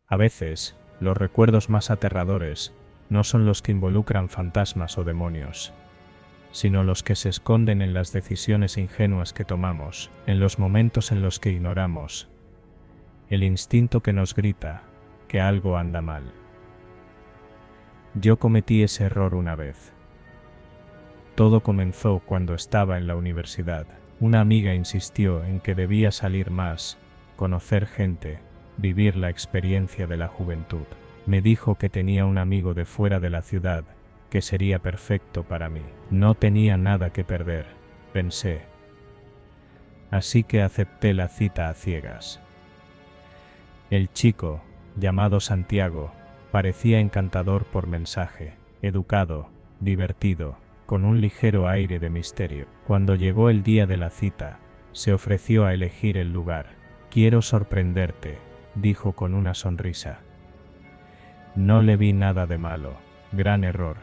A veces, los recuerdos más aterradores no son los que involucran fantasmas o demonios, sino los que se esconden en las decisiones ingenuas que tomamos, en los momentos en los que ignoramos el instinto que nos grita que algo anda mal. Yo cometí ese error una vez. Todo comenzó cuando estaba en la universidad. Una amiga insistió en que debía salir más, conocer gente, vivir la experiencia de la juventud. Me dijo que tenía un amigo de fuera de la ciudad, que sería perfecto para mí. No tenía nada que perder, pensé. Así que acepté la cita a ciegas. El chico, llamado Santiago, parecía encantador por mensaje, educado, divertido, con un ligero aire de misterio. Cuando llegó el día de la cita, se ofreció a elegir el lugar. «Quiero sorprenderte», dijo con una sonrisa. No le vi nada de malo, gran error.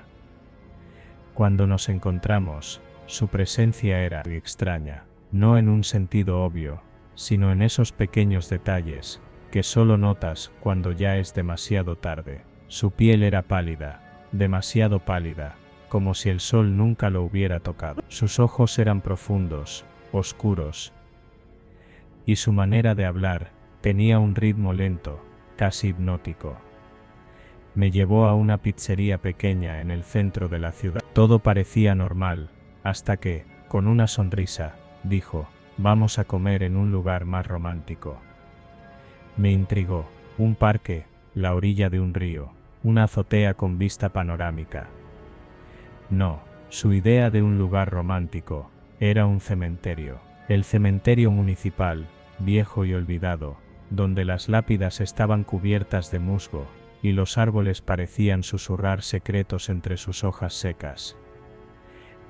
Cuando nos encontramos, su presencia era extraña, no en un sentido obvio, sino en esos pequeños detalles que solo notas cuando ya es demasiado tarde. Su piel era pálida, demasiado pálida, como si el sol nunca lo hubiera tocado. Sus ojos eran profundos, oscuros, y su manera de hablar tenía un ritmo lento, casi hipnótico. Me llevó a una pizzería pequeña en el centro de la ciudad. Todo parecía normal, hasta que, con una sonrisa, dijo: «Vamos a comer en un lugar más romántico». Me intrigó. Un parque, la orilla de un río, una azotea con vista panorámica. No, su idea de un lugar romántico era un cementerio. El cementerio municipal, viejo y olvidado, donde las lápidas estaban cubiertas de musgo y los árboles parecían susurrar secretos entre sus hojas secas.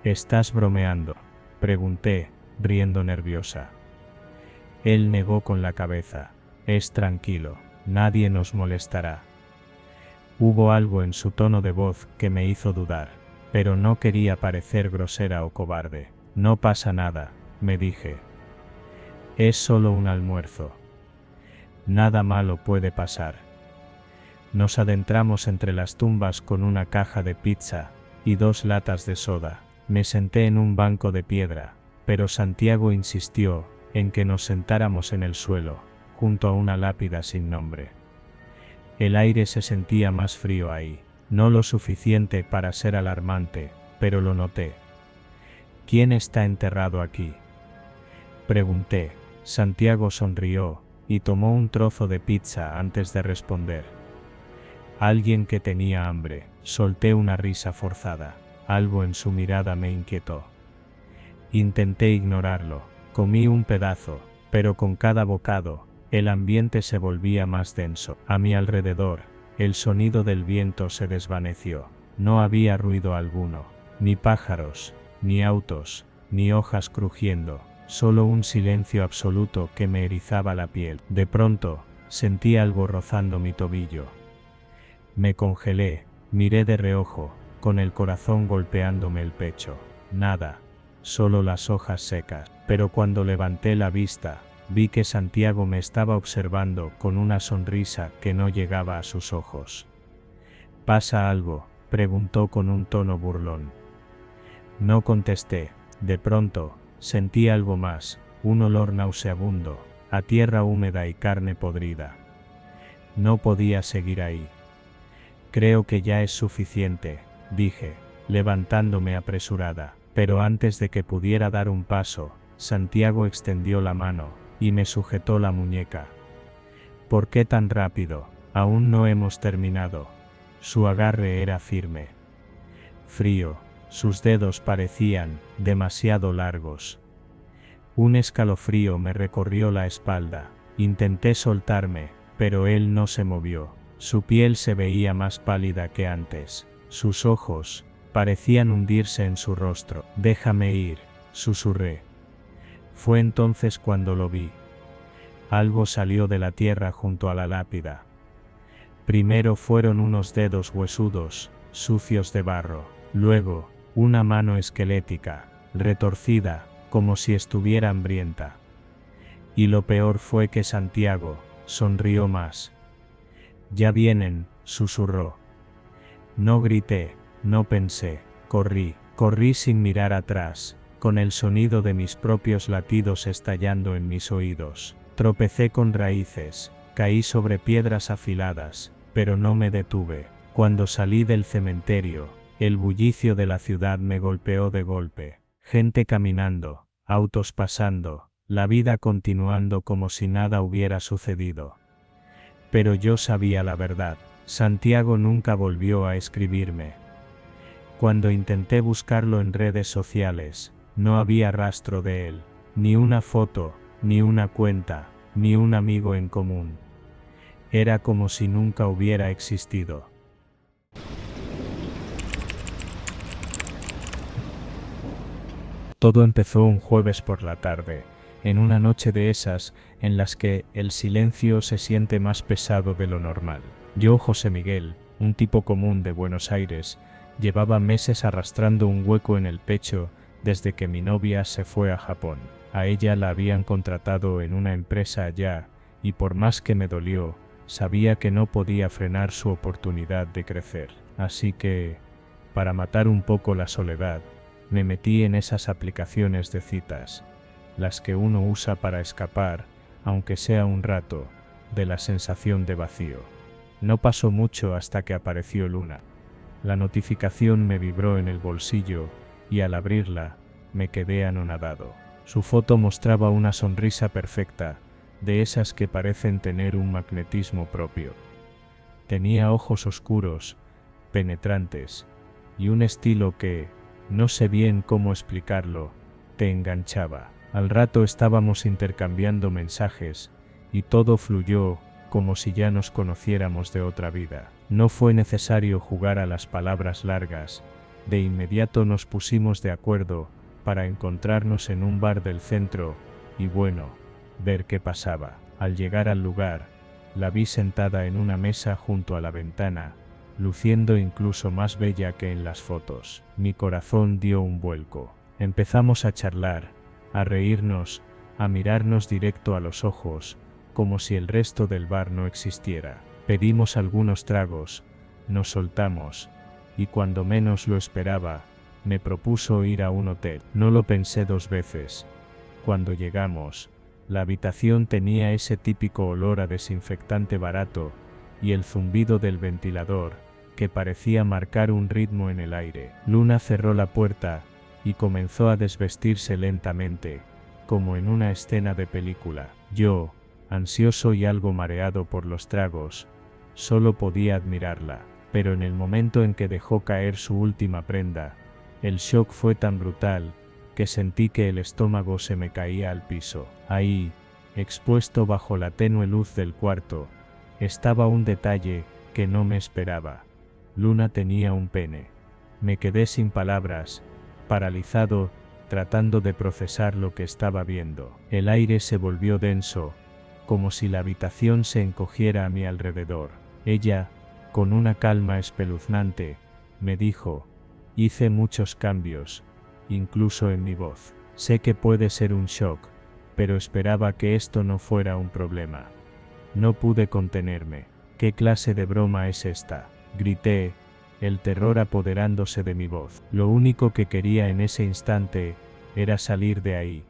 «¿Estás bromeando?», pregunté, riendo nerviosa. Él negó con la cabeza. «Es tranquilo, nadie nos molestará». Hubo algo en su tono de voz que me hizo dudar, pero no quería parecer grosera o cobarde. «No pasa nada», me dije. «Es solo un almuerzo. Nada malo puede pasar». Nos adentramos entre las tumbas con una caja de pizza y 2 latas de soda. Me senté en un banco de piedra, pero Santiago insistió en que nos sentáramos en el suelo, junto a una lápida sin nombre. El aire se sentía más frío ahí, no lo suficiente para ser alarmante, pero lo noté. «¿Quién está enterrado aquí?», pregunté. Santiago sonrió y tomó un trozo de pizza antes de responder. «Alguien que tenía hambre». Solté una risa forzada. Algo en su mirada me inquietó. Intenté ignorarlo. Comí un pedazo, pero con cada bocado, el ambiente se volvía más denso. A mi alrededor, el sonido del viento se desvaneció. No había ruido alguno, ni pájaros, ni autos, ni hojas crujiendo, solo un silencio absoluto que me erizaba la piel. De pronto, sentí algo rozando mi tobillo. Me congelé, miré de reojo, con el corazón golpeándome el pecho. Nada, solo las hojas secas. Pero cuando levanté la vista, vi que Santiago me estaba observando con una sonrisa que no llegaba a sus ojos. «¿Pasa algo?», preguntó con un tono burlón. No contesté. De pronto, sentí algo más, un olor nauseabundo, a tierra húmeda y carne podrida. No podía seguir ahí. «Creo que ya es suficiente», dije, levantándome apresurada. Pero antes de que pudiera dar un paso, Santiago extendió la mano y me sujetó la muñeca. «¿Por qué tan rápido? Aún no hemos terminado». Su agarre era firme. Frío, sus dedos parecían demasiado largos. Un escalofrío me recorrió la espalda. Intenté soltarme, pero él no se movió. Su piel se veía más pálida que antes. Sus ojos parecían hundirse en su rostro. «Déjame ir», susurré. Fue entonces cuando lo vi. Algo salió de la tierra junto a la lápida. Primero fueron unos dedos huesudos, sucios de barro. Luego, una mano esquelética, retorcida, como si estuviera hambrienta. Y lo peor fue que Santiago sonrió más. Ya vienen, susurró. No grité, no pensé, corrí sin mirar atrás, con el sonido de mis propios latidos estallando en mis oídos. Tropecé con raíces, caí sobre piedras afiladas, pero no me detuve. Cuando salí del cementerio, el bullicio de la ciudad me golpeó de golpe. Gente caminando, autos pasando, la vida continuando como si nada hubiera sucedido. Pero yo sabía la verdad. Santiago nunca volvió a escribirme. Cuando intenté buscarlo en redes sociales, no había rastro de él, ni una foto, ni una cuenta, ni un amigo en común. Era como si nunca hubiera existido. Todo empezó un jueves por la tarde, en una noche de esas en las que el silencio se siente más pesado de lo normal. Yo, José Miguel, un tipo común de Buenos Aires, llevaba meses arrastrando un hueco en el pecho desde que mi novia se fue a Japón. A ella la habían contratado en una empresa allá, y por más que me dolió, sabía que no podía frenar su oportunidad de crecer. Así que, para matar un poco la soledad, me metí en esas aplicaciones de citas, las que uno usa para escapar, aunque sea un rato, de la sensación de vacío. No pasó mucho hasta que apareció Luna. La notificación me vibró en el bolsillo y al abrirla, me quedé anonadado. Su foto mostraba una sonrisa perfecta, de esas que parecen tener un magnetismo propio. Tenía ojos oscuros, penetrantes, y un estilo que, no sé bien cómo explicarlo, te enganchaba. Al rato estábamos intercambiando mensajes, y todo fluyó como si ya nos conociéramos de otra vida. No fue necesario jugar a las palabras largas, de inmediato nos pusimos de acuerdo para encontrarnos en un bar del centro, y bueno, ver qué pasaba. Al llegar al lugar, la vi sentada en una mesa junto a la ventana, luciendo incluso más bella que en las fotos. Mi corazón dio un vuelco. Empezamos a charlar, a reírnos, a mirarnos directo a los ojos, como si el resto del bar no existiera. Pedimos algunos tragos, nos soltamos, y cuando menos lo esperaba, me propuso ir a un hotel. No lo pensé dos veces. Cuando llegamos, la habitación tenía ese típico olor a desinfectante barato, y el zumbido del ventilador, que parecía marcar un ritmo en el aire. Luna cerró la puerta, y comenzó a desvestirse lentamente, como en una escena de película. Yo, ansioso y algo mareado por los tragos, solo podía admirarla, pero en el momento en que dejó caer su última prenda, el shock fue tan brutal, que sentí que el estómago se me caía al piso. Ahí, expuesto bajo la tenue luz del cuarto, estaba un detalle que no me esperaba. Luna tenía un pene. Me quedé sin palabras, paralizado, tratando de procesar lo que estaba viendo. El aire se volvió denso, como si la habitación se encogiera a mi alrededor. Ella, con una calma espeluznante, me dijo: hice muchos cambios, incluso en mi voz. Sé que puede ser un shock, pero esperaba que esto no fuera un problema. No pude contenerme. ¿Qué clase de broma es esta?, grité, el terror apoderándose de mi voz. Lo único que quería en ese instante era salir de ahí,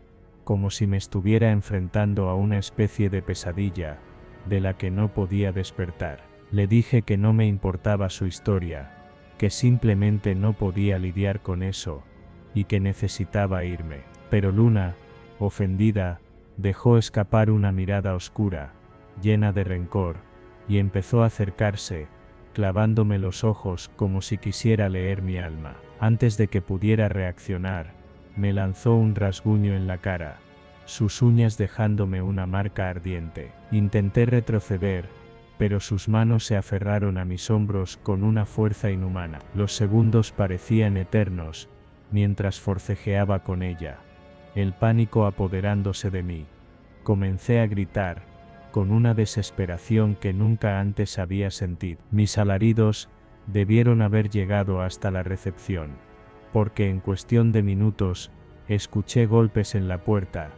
como si me estuviera enfrentando a una especie de pesadilla, de la que no podía despertar. Le dije que no me importaba su historia, que simplemente no podía lidiar con eso, y que necesitaba irme. Pero Luna, ofendida, dejó escapar una mirada oscura, llena de rencor, y empezó a acercarse, clavándome los ojos como si quisiera leer mi alma. Antes de que pudiera reaccionar, me lanzó un rasguño en la cara, sus uñas dejándome una marca ardiente. Intenté retroceder, pero sus manos se aferraron a mis hombros con una fuerza inhumana. Los segundos parecían eternos, mientras forcejeaba con ella, el pánico apoderándose de mí. Comencé a gritar, con una desesperación que nunca antes había sentido. Mis alaridos debieron haber llegado hasta la recepción, porque en cuestión de minutos, escuché golpes en la puerta,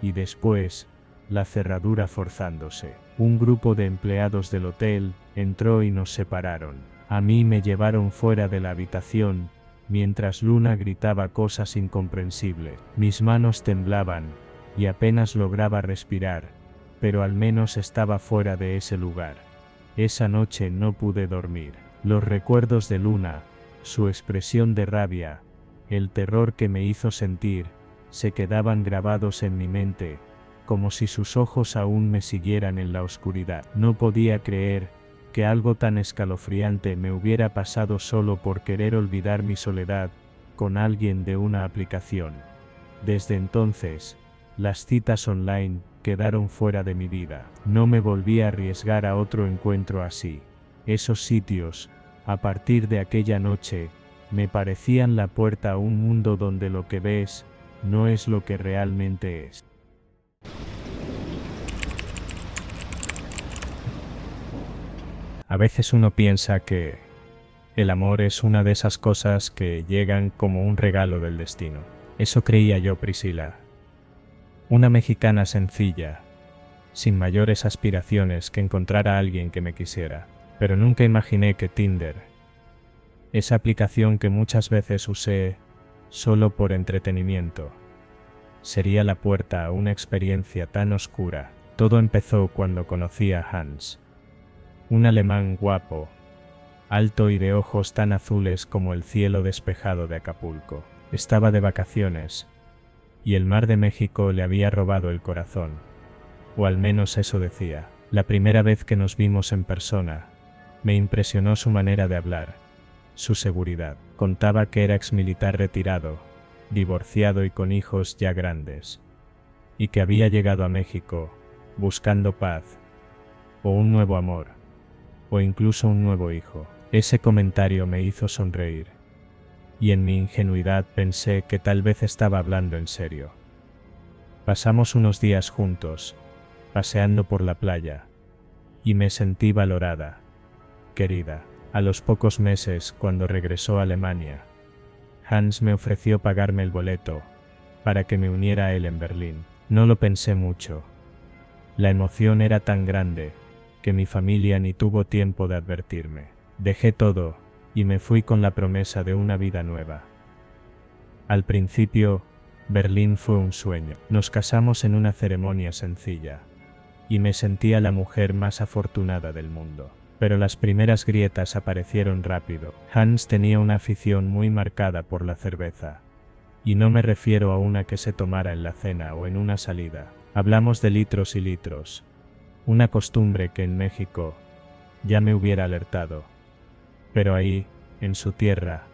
y después, la cerradura forzándose. Un grupo de empleados del hotel entró y nos separaron. A mí me llevaron fuera de la habitación, mientras Luna gritaba cosas incomprensibles. Mis manos temblaban, y apenas lograba respirar, pero al menos estaba fuera de ese lugar. Esa noche no pude dormir. Los recuerdos de Luna, su expresión de rabia, el terror que me hizo sentir, se quedaban grabados en mi mente, como si sus ojos aún me siguieran en la oscuridad. No podía creer que algo tan escalofriante me hubiera pasado solo por querer olvidar mi soledad con alguien de una aplicación. Desde entonces, las citas online quedaron fuera de mi vida. No me volví a arriesgar a otro encuentro así. Esos sitios, a partir de aquella noche, me parecían la puerta a un mundo donde lo que ves no es lo que realmente es. A veces uno piensa que el amor es una de esas cosas que llegan como un regalo del destino. Eso creía yo, Priscila. Una mexicana sencilla, sin mayores aspiraciones que encontrar a alguien que me quisiera. Pero nunca imaginé que Tinder, esa aplicación que muchas veces usé solo por entretenimiento, sería la puerta a una experiencia tan oscura. Todo empezó cuando conocí a Hans, un alemán guapo, alto y de ojos tan azules como el cielo despejado de Acapulco. Estaba de vacaciones, y el mar de México le había robado el corazón, o al menos eso decía. La primera vez que nos vimos en persona, me impresionó su manera de hablar, su seguridad. Contaba que era exmilitar retirado, divorciado y con hijos ya grandes, y que había llegado a México buscando paz, o un nuevo amor, o incluso un nuevo hijo. Ese comentario me hizo sonreír, y en mi ingenuidad pensé que tal vez estaba hablando en serio. Pasamos unos días juntos, paseando por la playa, y me sentí valorada, querida. A los pocos meses, cuando regresó a Alemania, Hans me ofreció pagarme el boleto para que me uniera a él en Berlín. No lo pensé mucho. La emoción era tan grande que mi familia ni tuvo tiempo de advertirme. Dejé todo y me fui con la promesa de una vida nueva. Al principio, Berlín fue un sueño. Nos casamos en una ceremonia sencilla, y me sentía la mujer más afortunada del mundo. Pero las primeras grietas aparecieron rápido. Hans tenía una afición muy marcada por la cerveza. Y no me refiero a una que se tomara en la cena o en una salida. Hablamos de litros y litros. Una costumbre que en México ya me hubiera alertado. Pero ahí, en su tierra,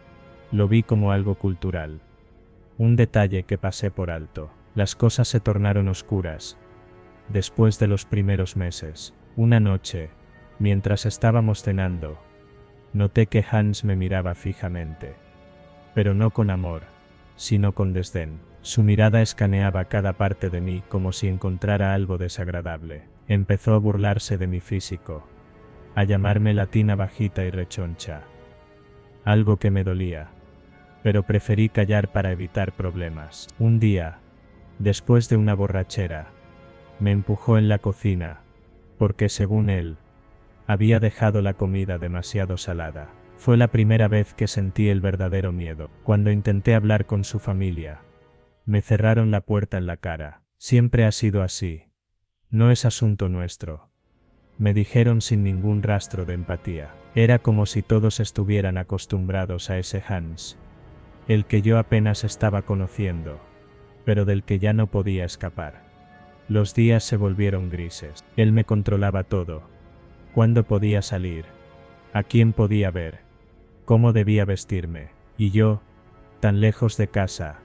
lo vi como algo cultural. Un detalle que pasé por alto. Las cosas se tornaron oscuras después de los primeros meses. Una noche, mientras estábamos cenando, noté que Hans me miraba fijamente. Pero no con amor, sino con desdén. Su mirada escaneaba cada parte de mí como si encontrara algo desagradable. Empezó a burlarse de mi físico, a llamarme latina bajita y rechoncha. Algo que me dolía, pero preferí callar para evitar problemas. Un día, después de una borrachera, me empujó en la cocina, porque según él, había dejado la comida demasiado salada. Fue la primera vez que sentí el verdadero miedo. Cuando intenté hablar con su familia, me cerraron la puerta en la cara. Siempre ha sido así. No es asunto nuestro, me dijeron sin ningún rastro de empatía. Era como si todos estuvieran acostumbrados a ese Hans, el que yo apenas estaba conociendo, pero del que ya no podía escapar. Los días se volvieron grises. Él me controlaba todo. Cuándo podía salir, a quién podía ver, cómo debía vestirme, y yo, tan lejos de casa,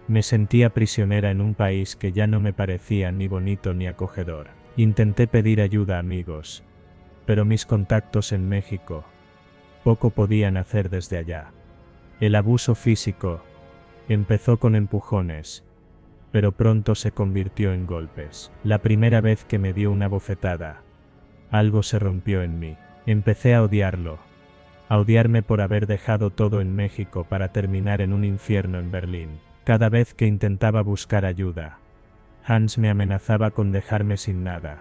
me sentía prisionera en un país que ya no me parecía ni bonito ni acogedor. Intenté pedir ayuda a amigos, pero mis contactos en México poco podían hacer desde allá. El abuso físico empezó con empujones, pero pronto se convirtió en golpes. La primera vez que me dio una bofetada, algo se rompió en mí. Empecé a odiarlo, a odiarme por haber dejado todo en México para terminar en un infierno en Berlín. Cada vez que intentaba buscar ayuda, Hans me amenazaba con dejarme sin nada,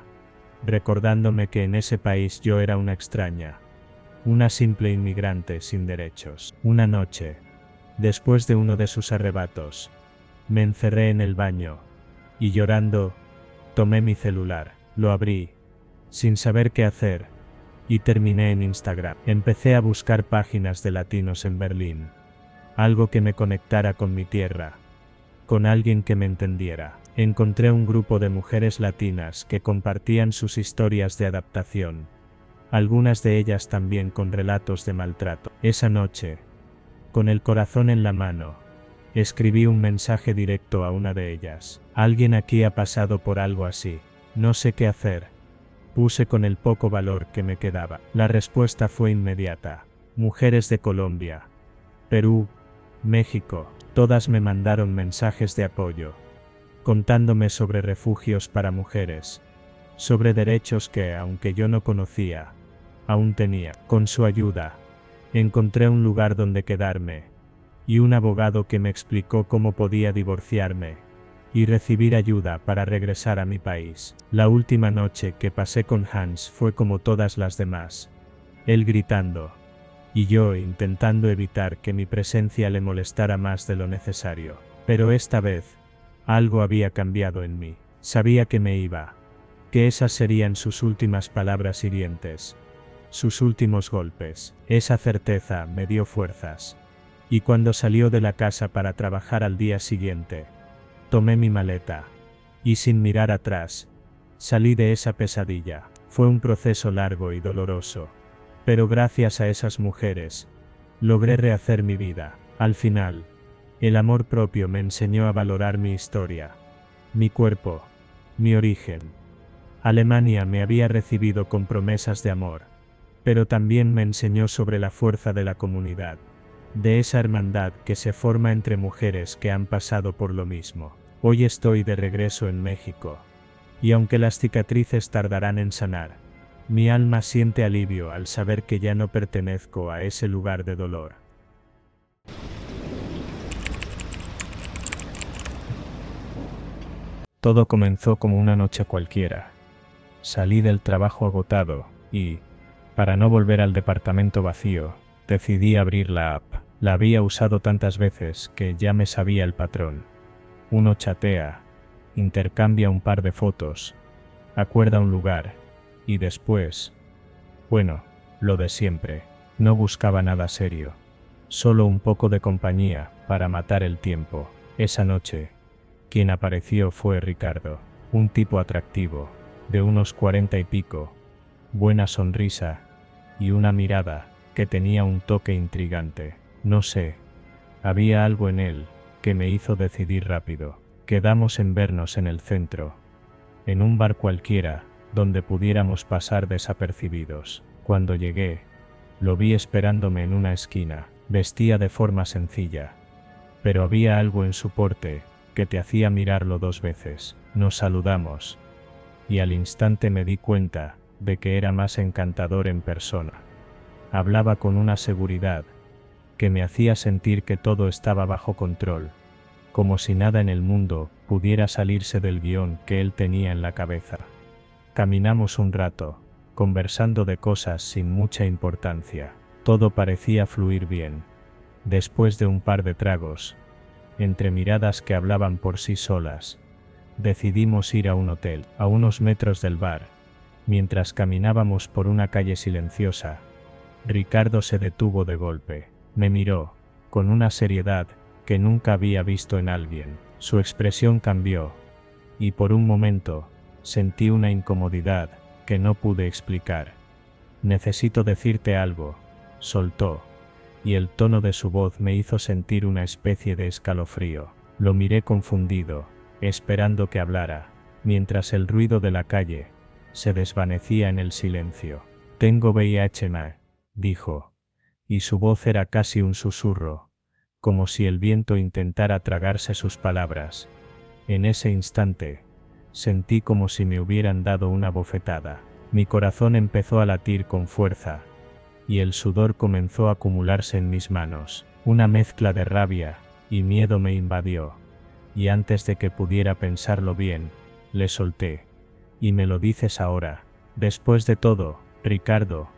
recordándome que en ese país yo era una extraña, una simple inmigrante sin derechos. Una noche, después de uno de sus arrebatos, me encerré en el baño, y llorando, tomé mi celular, lo abrí, sin saber qué hacer, y terminé en Instagram. Empecé a buscar páginas de latinos en Berlín, algo que me conectara con mi tierra, con alguien que me entendiera. Encontré un grupo de mujeres latinas que compartían sus historias de adaptación, algunas de ellas también con relatos de maltrato. Esa noche, con el corazón en la mano, escribí un mensaje directo a una de ellas. Alguien aquí ha pasado por algo así. No sé qué hacer. Puse con el poco valor que me quedaba. La respuesta fue inmediata. Mujeres de Colombia, Perú, México, todas me mandaron mensajes de apoyo, contándome sobre refugios para mujeres, sobre derechos que, aunque yo no conocía, aún tenía. Con su ayuda, encontré un lugar donde quedarme, y un abogado que me explicó cómo podía divorciarme y recibir ayuda para regresar a mi país. La última noche que pasé con Hans fue como todas las demás, él gritando, y yo intentando evitar que mi presencia le molestara más de lo necesario. Pero esta vez, algo había cambiado en mí. Sabía que me iba, que esas serían sus últimas palabras hirientes, sus últimos golpes. Esa certeza me dio fuerzas. Y cuando salió de la casa para trabajar al día siguiente, tomé mi maleta, y sin mirar atrás, salí de esa pesadilla. Fue un proceso largo y doloroso, pero gracias a esas mujeres, logré rehacer mi vida. Al final, el amor propio me enseñó a valorar mi historia, mi cuerpo, mi origen. Alemania me había recibido con promesas de amor, pero también me enseñó sobre la fuerza de la comunidad, de esa hermandad que se forma entre mujeres que han pasado por lo mismo. Hoy estoy de regreso en México, y aunque las cicatrices tardarán en sanar, mi alma siente alivio al saber que ya no pertenezco a ese lugar de dolor. Todo comenzó como una noche cualquiera. Salí del trabajo agotado y, para no volver al departamento vacío, decidí abrir la app. La había usado tantas veces que ya me sabía el patrón. Uno chatea, intercambia un par de fotos, acuerda un lugar, y después, bueno, lo de siempre. No buscaba nada serio, solo un poco de compañía para matar el tiempo. Esa noche, quien apareció fue Ricardo, un tipo atractivo, de unos 40 y pico, buena sonrisa, y una mirada que tenía un toque intrigante. No sé, había algo en él que me hizo decidir rápido. Quedamos en vernos en el centro, en un bar cualquiera, donde pudiéramos pasar desapercibidos. Cuando llegué, lo vi esperándome en una esquina. Vestía de forma sencilla, pero había algo en su porte que te hacía mirarlo dos veces. Nos saludamos, y al instante me di cuenta de que era más encantador en persona. Hablaba con una seguridad que me hacía sentir que todo estaba bajo control, como si nada en el mundo pudiera salirse del guión que él tenía en la cabeza. Caminamos un rato, conversando de cosas sin mucha importancia. Todo parecía fluir bien. Después de un par de tragos, entre miradas que hablaban por sí solas, decidimos ir a un hotel, a unos metros del bar. Mientras caminábamos por una calle silenciosa, Ricardo se detuvo de golpe. Me miró, con una seriedad que nunca había visto en alguien. Su expresión cambió, y por un momento, sentí una incomodidad que no pude explicar. Necesito decirte algo, soltó, y el tono de su voz me hizo sentir una especie de escalofrío. Lo miré confundido, esperando que hablara, mientras el ruido de la calle se desvanecía en el silencio. Tengo VIH, dijo, y su voz era casi un susurro, como si el viento intentara tragarse sus palabras. En ese instante, sentí como si me hubieran dado una bofetada. Mi corazón empezó a latir con fuerza, y el sudor comenzó a acumularse en mis manos. Una mezcla de rabia y miedo me invadió. y antes de que pudiera pensarlo bien, le solté. «¿Y me lo dices ahora?» «Después de todo, Ricardo»,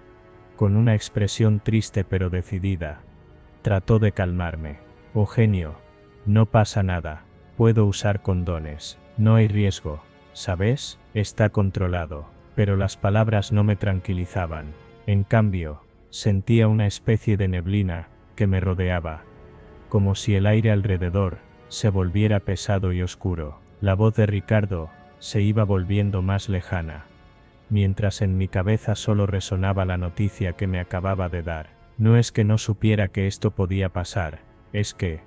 con una expresión triste pero decidida. Trató de calmarme. «Eugenio, no pasa nada. Puedo usar condones. No hay riesgo, ¿sabes? Está controlado». Pero las palabras no me tranquilizaban. En cambio, sentía una especie de neblina que me rodeaba, como si el aire alrededor se volviera pesado y oscuro. La voz de Ricardo se iba volviendo más lejana, mientras en mi cabeza solo resonaba la noticia que me acababa de dar. No es que no supiera que esto podía pasar, es que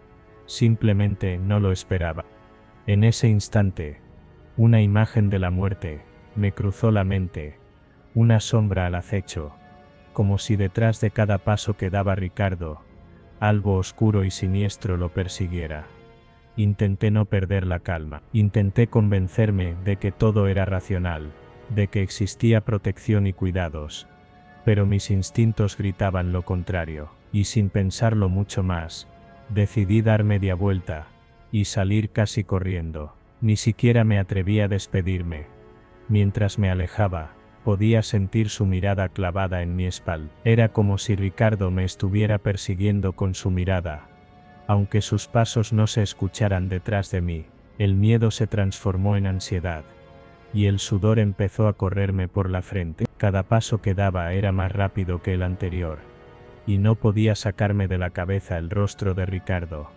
simplemente no lo esperaba. En ese instante, una imagen de la muerte me cruzó la mente, una sombra al acecho, como si detrás de cada paso que daba Ricardo, algo oscuro y siniestro lo persiguiera. Intenté no perder la calma, intenté convencerme de que todo era racional, de que existía protección y cuidados, pero mis instintos gritaban lo contrario, y sin pensarlo mucho más, decidí dar media vuelta y salir casi corriendo. Ni siquiera me atreví a despedirme. Mientras me alejaba, podía sentir su mirada clavada en mi espalda. Era como si Ricardo me estuviera persiguiendo con su mirada. Aunque sus pasos no se escucharan detrás de mí, el miedo se transformó en ansiedad, y el sudor empezó a correrme por la frente. Cada paso que daba era más rápido que el anterior, y no podía sacarme de la cabeza el rostro de Ricardo.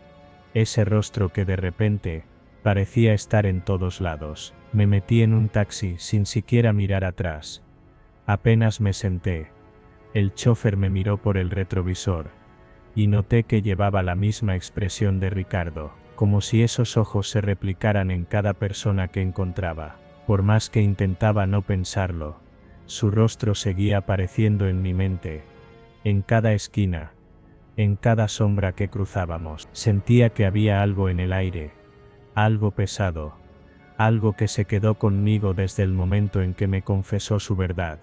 Ese rostro que de repente parecía estar en todos lados. Me metí en un taxi sin siquiera mirar atrás. Apenas me senté, el chófer me miró por el retrovisor, y noté que llevaba la misma expresión de Ricardo, como si esos ojos se replicaran en cada persona que encontraba. Por más que intentaba no pensarlo, su rostro seguía apareciendo en mi mente, en cada esquina, en cada sombra que cruzábamos. Sentía que había algo en el aire, algo pesado, algo que se quedó conmigo desde el momento en que me confesó su verdad.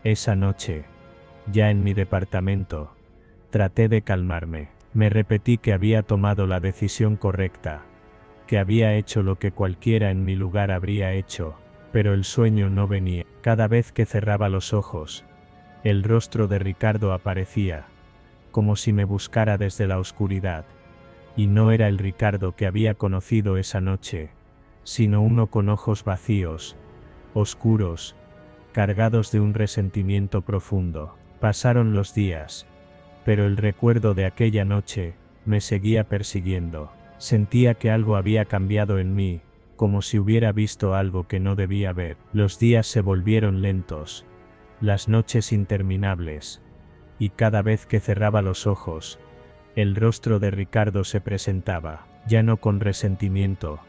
Esa noche, ya en mi departamento, traté de calmarme. Me repetí que había tomado la decisión correcta, que había hecho lo que cualquiera en mi lugar habría hecho, pero el sueño no venía. Cada vez que cerraba los ojos, el rostro de Ricardo aparecía, como si me buscara desde la oscuridad. Y no era el Ricardo que había conocido esa noche, sino uno con ojos vacíos, oscuros, cargados de un resentimiento profundo. Pasaron los días, pero el recuerdo de aquella noche me seguía persiguiendo. Sentía que algo había cambiado en mí, como si hubiera visto algo que no debía ver. Los días se volvieron lentos, las noches interminables, y cada vez que cerraba los ojos, el rostro de Ricardo se presentaba, ya no con resentimiento,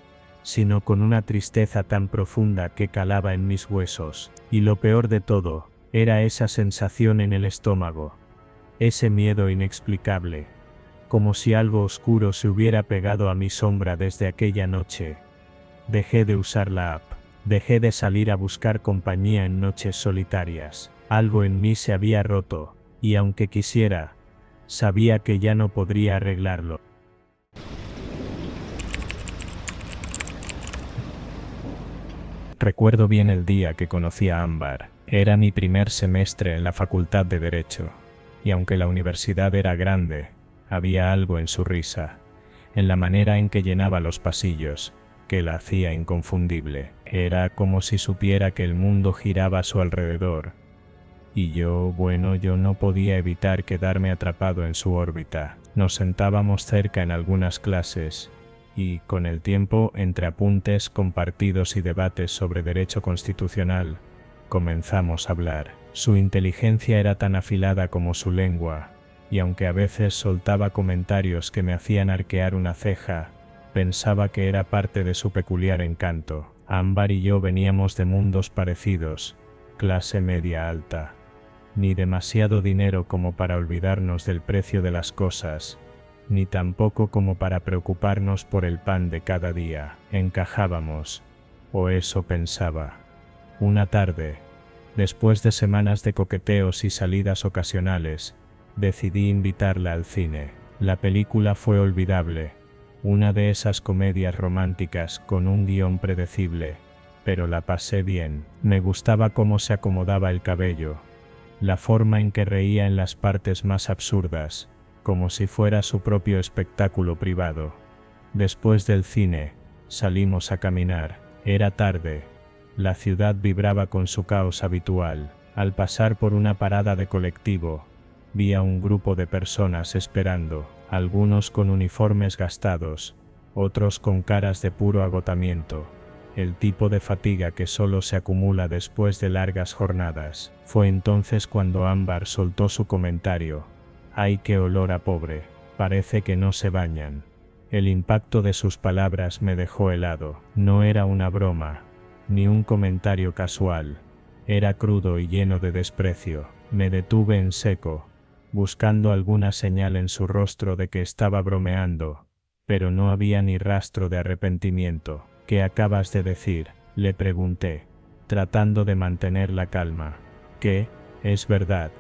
sino con una tristeza tan profunda que calaba en mis huesos. Y lo peor de todo, era esa sensación en el estómago, ese miedo inexplicable, como si algo oscuro se hubiera pegado a mi sombra desde aquella noche. Dejé de usar la app, dejé de salir a buscar compañía en noches solitarias. Algo en mí se había roto, y aunque quisiera, sabía que ya no podría arreglarlo. Recuerdo bien el día que conocí a Ámbar. Era mi primer semestre en la Facultad de Derecho, y aunque la universidad era grande, había algo en su risa, en la manera en que llenaba los pasillos, que la hacía inconfundible. Era como si supiera que el mundo giraba a su alrededor, y yo no podía evitar quedarme atrapado en su órbita. Nos sentábamos cerca en algunas clases, y, con el tiempo, entre apuntes compartidos y debates sobre derecho constitucional, comenzamos a hablar. Su inteligencia era tan afilada como su lengua, y aunque a veces soltaba comentarios que me hacían arquear una ceja, pensaba que era parte de su peculiar encanto. Ámbar y yo veníamos de mundos parecidos, clase media alta. Ni demasiado dinero como para olvidarnos del precio de las cosas, ni tampoco como para preocuparnos por el pan de cada día. Encajábamos, o eso pensaba. Una tarde, después de semanas de coqueteos y salidas ocasionales, decidí invitarla al cine. La película fue olvidable, Una de esas comedias románticas con un guión predecible, pero la pasé bien. Me gustaba cómo se acomodaba el cabello, la forma en que reía en las partes más absurdas, como si fuera su propio espectáculo privado. Después del cine, salimos a caminar. Era tarde. La ciudad vibraba con su caos habitual. Al pasar por una parada de colectivo, vi a un grupo de personas esperando, algunos con uniformes gastados, otros con caras de puro agotamiento. El tipo de fatiga que solo se acumula después de largas jornadas. Fue entonces cuando Ámbar soltó su comentario. ¡Ay, qué olor a pobre! Parece que no se bañan. El impacto de sus palabras me dejó helado. No era una broma, ni un comentario casual. Era crudo y lleno de desprecio. Me detuve en seco, buscando alguna señal en su rostro de que estaba bromeando, pero no había ni rastro de arrepentimiento. ¿Qué acabas de decir?, le pregunté, tratando de mantener la calma. ¿Qué? Es verdad,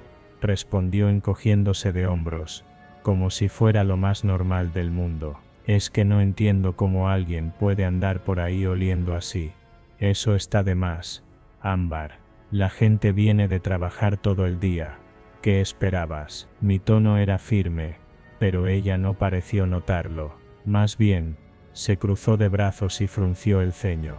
respondió encogiéndose de hombros, como si fuera lo más normal del mundo. Es que no entiendo cómo alguien puede andar por ahí oliendo así. Eso está de más, Ámbar. La gente viene de trabajar todo el día. ¿Qué esperabas? Mi tono era firme, pero ella no pareció notarlo. Más bien, se cruzó de brazos y frunció el ceño.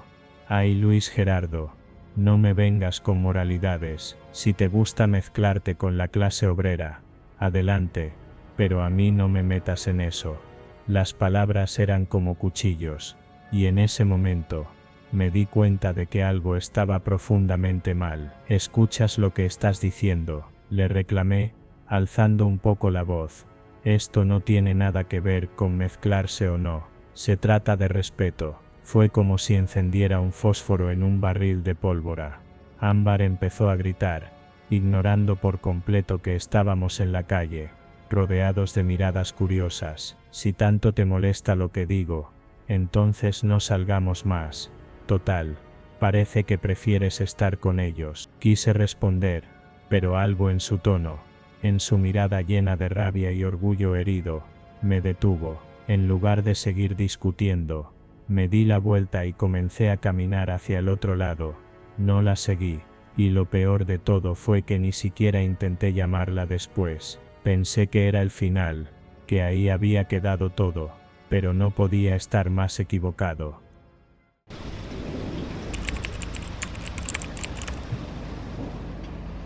Ay, Luis Gerardo, no me vengas con moralidades. Si te gusta mezclarte con la clase obrera, adelante, pero a mí no me metas en eso. Las palabras eran como cuchillos, y en ese momento, me di cuenta de que algo estaba profundamente mal. ¿Escuchas lo que estás diciendo?, le reclamé, alzando un poco la voz. Esto no tiene nada que ver con mezclarse o no. Se trata de respeto. Fue como si encendiera un fósforo en un barril de pólvora. Ámbar empezó a gritar, ignorando por completo que estábamos en la calle, rodeados de miradas curiosas. Si tanto te molesta lo que digo, entonces no salgamos más. Total, parece que prefieres estar con ellos. Quise responder, pero algo en su tono, en su mirada llena de rabia y orgullo herido, me detuvo. En lugar de seguir discutiendo, me di la vuelta y comencé a caminar hacia el otro lado. No la seguí, y lo peor de todo fue que ni siquiera intenté llamarla después. Pensé que era el final, que ahí había quedado todo, pero no podía estar más equivocado.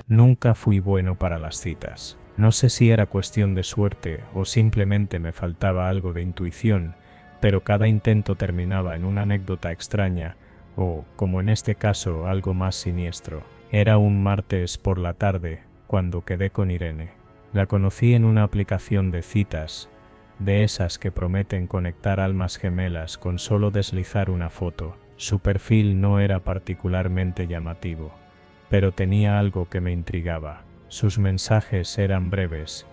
Nunca fui bueno para las citas. No sé si era cuestión de suerte o simplemente me faltaba algo de intuición, pero cada intento terminaba en una anécdota extraña o, como en este caso, algo más siniestro. Era un martes por la tarde cuando quedé con Irene. La conocí en una aplicación de citas, de esas que prometen conectar almas gemelas con solo deslizar una foto. Su perfil no era particularmente llamativo, pero tenía algo que me intrigaba. Sus mensajes eran breves,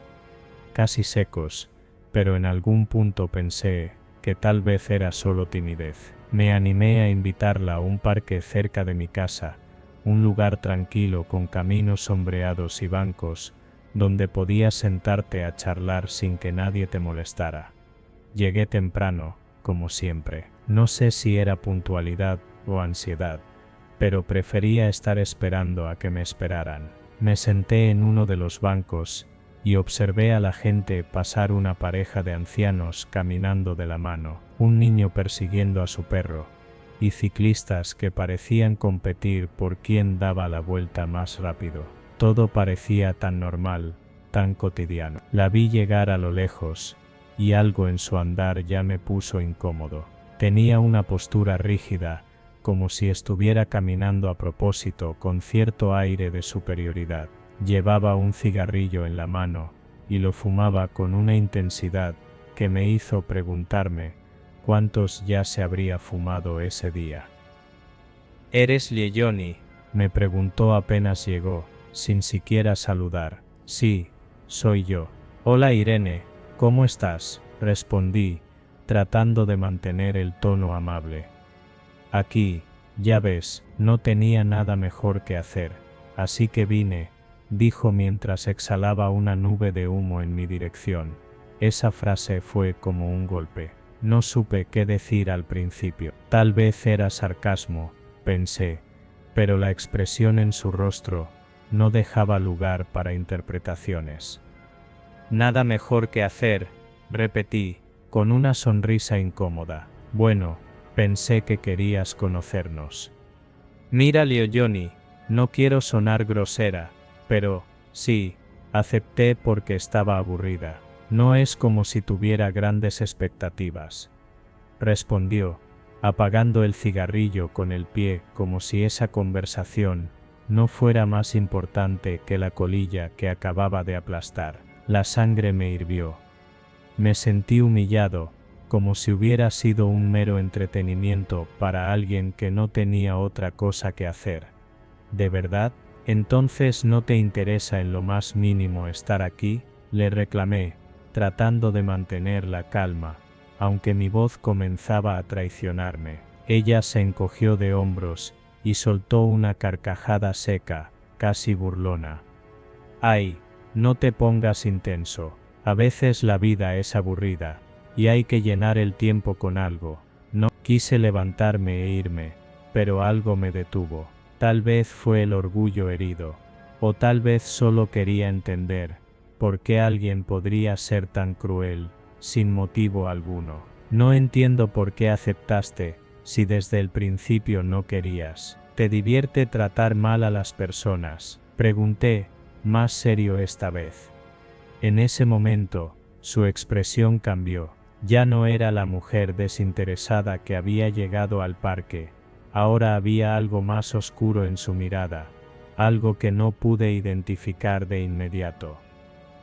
casi secos, pero en algún punto pensé que tal vez era solo timidez. Me animé a invitarla a un parque cerca de mi casa, un lugar tranquilo con caminos sombreados y bancos, donde podías sentarte a charlar sin que nadie te molestara. Llegué temprano, como siempre. No sé si era puntualidad o ansiedad, pero prefería estar esperando a que me esperaran. Me senté en uno de los bancos y observé a la gente pasar, una pareja de ancianos caminando de la mano, un niño persiguiendo a su perro, y ciclistas que parecían competir por quién daba la vuelta más rápido. Todo parecía tan normal, tan cotidiano. La vi llegar a lo lejos, y algo en su andar ya me puso incómodo. Tenía una postura rígida, como si estuviera caminando a propósito, con cierto aire de superioridad. Llevaba un cigarrillo en la mano, y lo fumaba con una intensidad que me hizo preguntarme cuántos ya se habría fumado ese día. «¿Eres Liejoni?», me preguntó apenas llegó, sin siquiera saludar. «Sí, soy yo». «Hola Irene, ¿cómo estás?», respondí, tratando de mantener el tono amable. «Aquí, ya ves, no tenía nada mejor que hacer, así que vine», dijo mientras exhalaba una nube de humo en mi dirección. Esa frase fue como un golpe. No supe qué decir al principio. Tal vez era sarcasmo, pensé, pero la expresión en su rostro no dejaba lugar para interpretaciones. Nada mejor que hacer, repetí, con una sonrisa incómoda. Bueno, pensé que querías conocernos. Mira, Johnny, no quiero sonar grosera, pero, sí, acepté porque estaba aburrida. No es como si tuviera grandes expectativas. Respondió, apagando el cigarrillo con el pie como si esa conversación no fuera más importante que la colilla que acababa de aplastar. La sangre me hirvió. Me sentí humillado, como si hubiera sido un mero entretenimiento para alguien que no tenía otra cosa que hacer. ¿De verdad? ¿Entonces no te interesa en lo más mínimo estar aquí?, le reclamé, tratando de mantener la calma, aunque mi voz comenzaba a traicionarme. Ella se encogió de hombros y soltó una carcajada seca, casi burlona. ¡Ay! No te pongas intenso. A veces la vida es aburrida, y hay que llenar el tiempo con algo. No quise levantarme e irme, pero algo me detuvo. Tal vez fue el orgullo herido, o tal vez solo quería entender por qué alguien podría ser tan cruel, sin motivo alguno. No entiendo por qué aceptaste, si desde el principio no querías. ¿Te divierte tratar mal a las personas?, pregunté, más serio esta vez. En ese momento, su expresión cambió. Ya no era la mujer desinteresada que había llegado al parque. Ahora había algo más oscuro en su mirada, algo que no pude identificar de inmediato.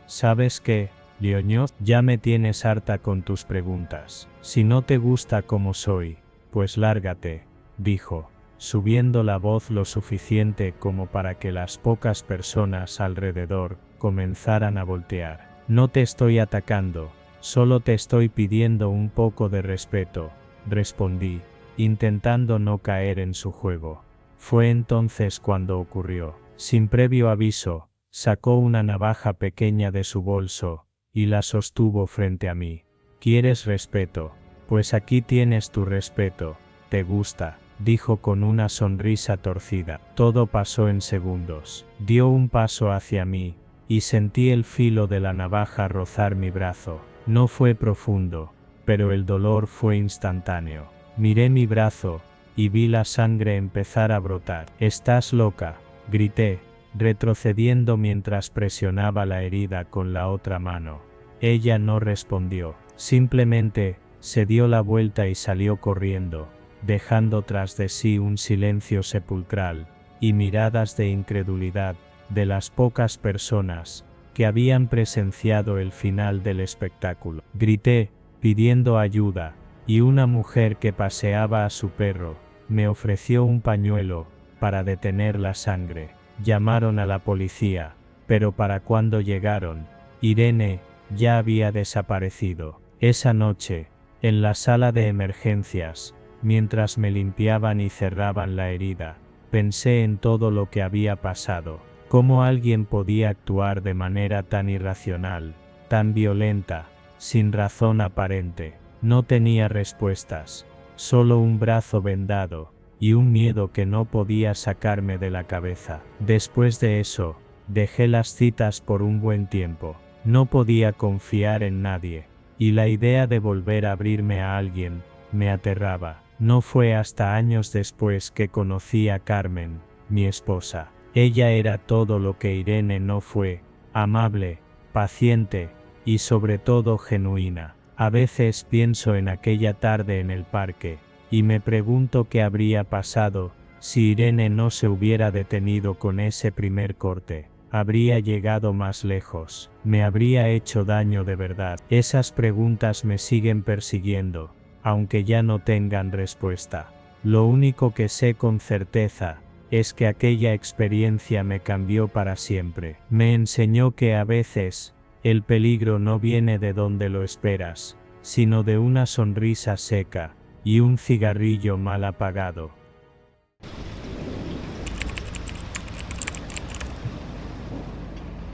¿Sabes qué, Leoñoz? Ya me tienes harta con tus preguntas. Si no te gusta como soy, pues lárgate, dijo, subiendo la voz lo suficiente como para que las pocas personas alrededor comenzaran a voltear. No te estoy atacando, solo te estoy pidiendo un poco de respeto, respondí, intentando no caer en su juego. Fue entonces cuando ocurrió. Sin previo aviso, sacó una navaja pequeña de su bolso y la sostuvo frente a mí. ¿Quieres respeto? Pues aquí tienes tu respeto. ¿Te gusta?, dijo con una sonrisa torcida. Todo pasó en segundos. Dio un paso hacia mí, y sentí el filo de la navaja rozar mi brazo. No fue profundo, pero el dolor fue instantáneo. Miré mi brazo, y vi la sangre empezar a brotar. «¡Estás loca!», grité, retrocediendo mientras presionaba la herida con la otra mano. Ella no respondió, simplemente se dio la vuelta y salió corriendo, dejando tras de sí un silencio sepulcral y miradas de incredulidad de las pocas personas que habían presenciado el final del espectáculo. Grité, pidiendo ayuda, y una mujer que paseaba a su perro me ofreció un pañuelo para detener la sangre. Llamaron a la policía, pero para cuando llegaron, Irene ya había desaparecido. Esa noche, en la sala de emergencias, mientras me limpiaban y cerraban la herida, pensé en todo lo que había pasado. Cómo alguien podía actuar de manera tan irracional, tan violenta, sin razón aparente. No tenía respuestas, solo un brazo vendado, y un miedo que no podía sacarme de la cabeza. Después de eso, dejé las citas por un buen tiempo. No podía confiar en nadie, y la idea de volver a abrirme a alguien me aterraba. No fue hasta años después que conocí a Carmen, mi esposa. Ella era todo lo que Irene no fue: amable, paciente y sobre todo genuina. A veces pienso en aquella tarde en el parque, y me pregunto qué habría pasado si Irene no se hubiera detenido con ese primer corte. ¿Habría llegado más lejos? ¿Me habría hecho daño de verdad? Esas preguntas me siguen persiguiendo, aunque ya no tengan respuesta. Lo único que sé con certeza es que aquella experiencia me cambió para siempre. Me enseñó que a veces el peligro no viene de donde lo esperas, sino de una sonrisa seca y un cigarrillo mal apagado.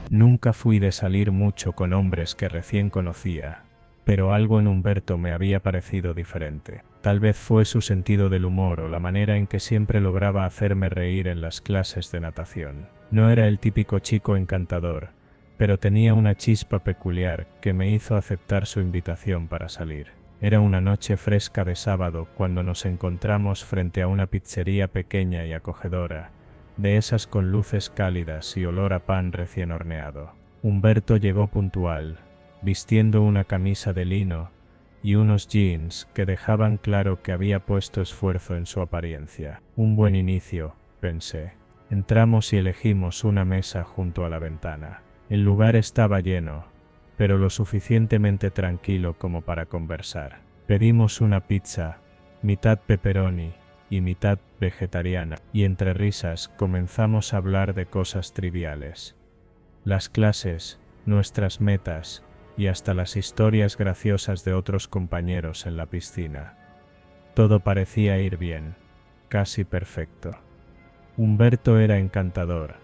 Nunca fui de salir mucho con hombres que recién conocía. Pero algo en Humberto me había parecido diferente. Tal vez fue su sentido del humor o la manera en que siempre lograba hacerme reír en las clases de natación. No era el típico chico encantador, pero tenía una chispa peculiar que me hizo aceptar su invitación para salir. Era una noche fresca de sábado cuando nos encontramos frente a una pizzería pequeña y acogedora, de esas con luces cálidas y olor a pan recién horneado. Humberto llegó puntual, vistiendo una camisa de lino y unos jeans que dejaban claro que había puesto esfuerzo en su apariencia. Un buen inicio, pensé. Entramos y elegimos una mesa junto a la ventana. El lugar estaba lleno, pero lo suficientemente tranquilo como para conversar. Pedimos una pizza, mitad pepperoni y mitad vegetariana, y entre risas comenzamos a hablar de cosas triviales. Las clases, nuestras metas y hasta las historias graciosas de otros compañeros en la piscina. Todo parecía ir bien, casi perfecto. Humberto era encantador,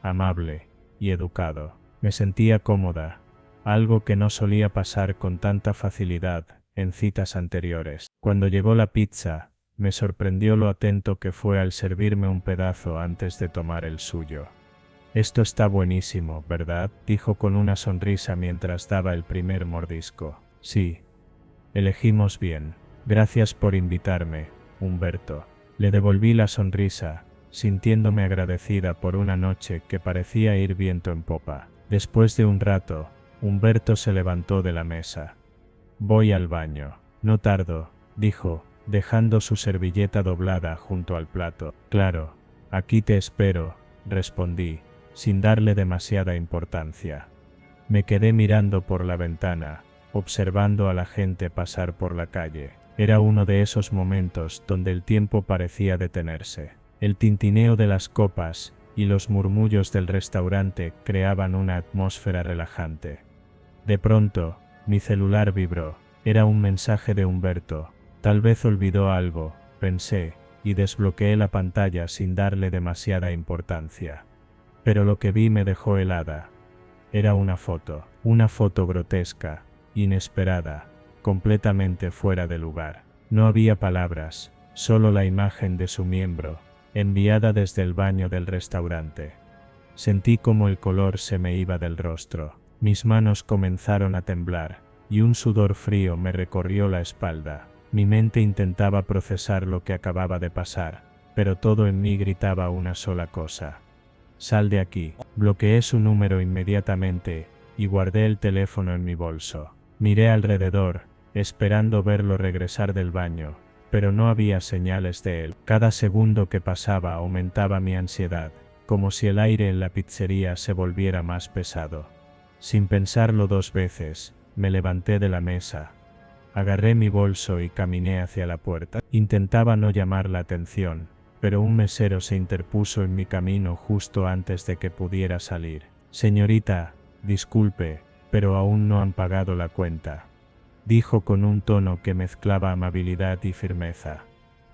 amable y educado. Me sentía cómoda, algo que no solía pasar con tanta facilidad en citas anteriores. Cuando llegó la pizza, me sorprendió lo atento que fue al servirme un pedazo antes de tomar el suyo. «Esto está buenísimo, ¿verdad?», dijo con una sonrisa mientras daba el primer mordisco. «Sí, elegimos bien. Gracias por invitarme, Humberto». Le devolví la sonrisa, sintiéndome agradecida por una noche que parecía ir viento en popa. Después de un rato, Humberto se levantó de la mesa. «Voy al baño. No tardo», dijo, dejando su servilleta doblada junto al plato. «Claro, aquí te espero», respondí, sin darle demasiada importancia. Me quedé mirando por la ventana, observando a la gente pasar por la calle. Era uno de esos momentos donde el tiempo parecía detenerse. El tintineo de las copas y los murmullos del restaurante creaban una atmósfera relajante. De pronto, mi celular vibró. Era un mensaje de Humberto. Tal vez olvidó algo, pensé, y desbloqueé la pantalla sin darle demasiada importancia. Pero lo que vi me dejó helada. Era una foto grotesca, inesperada, completamente fuera de lugar. No había palabras, solo la imagen de su miembro, enviada desde el baño del restaurante. Sentí como el color se me iba del rostro. Mis manos comenzaron a temblar, y un sudor frío me recorrió la espalda. Mi mente intentaba procesar lo que acababa de pasar, pero todo en mí gritaba una sola cosa: «Sal de aquí». Bloqueé su número inmediatamente y guardé el teléfono en mi bolso. Miré alrededor, esperando verlo regresar del baño, pero no había señales de él. Cada segundo que pasaba aumentaba mi ansiedad, como si el aire en la pizzería se volviera más pesado. Sin pensarlo dos veces, me levanté de la mesa. Agarré mi bolso y caminé hacia la puerta. Intentaba no llamar la atención, pero un mesero se interpuso en mi camino justo antes de que pudiera salir. «Señorita, disculpe, pero aún no han pagado la cuenta», dijo con un tono que mezclaba amabilidad y firmeza.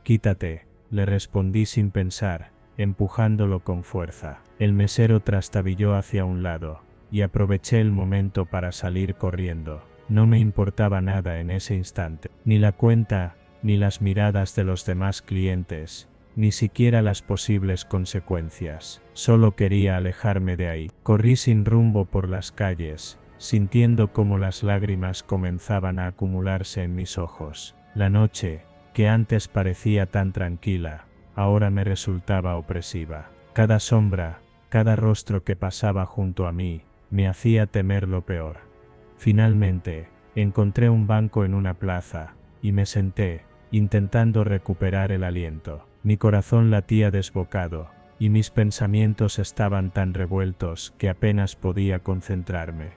«Quítate», le respondí sin pensar, empujándolo con fuerza. El mesero trastabilló hacia un lado, y aproveché el momento para salir corriendo. No me importaba nada en ese instante, ni la cuenta, ni las miradas de los demás clientes, ni siquiera las posibles consecuencias. Solo quería alejarme de ahí. Corrí sin rumbo por las calles, sintiendo cómo las lágrimas comenzaban a acumularse en mis ojos. La noche, que antes parecía tan tranquila, ahora me resultaba opresiva. Cada sombra, cada rostro que pasaba junto a mí, me hacía temer lo peor. Finalmente, encontré un banco en una plaza, y me senté, intentando recuperar el aliento. Mi corazón latía desbocado, y mis pensamientos estaban tan revueltos que apenas podía concentrarme.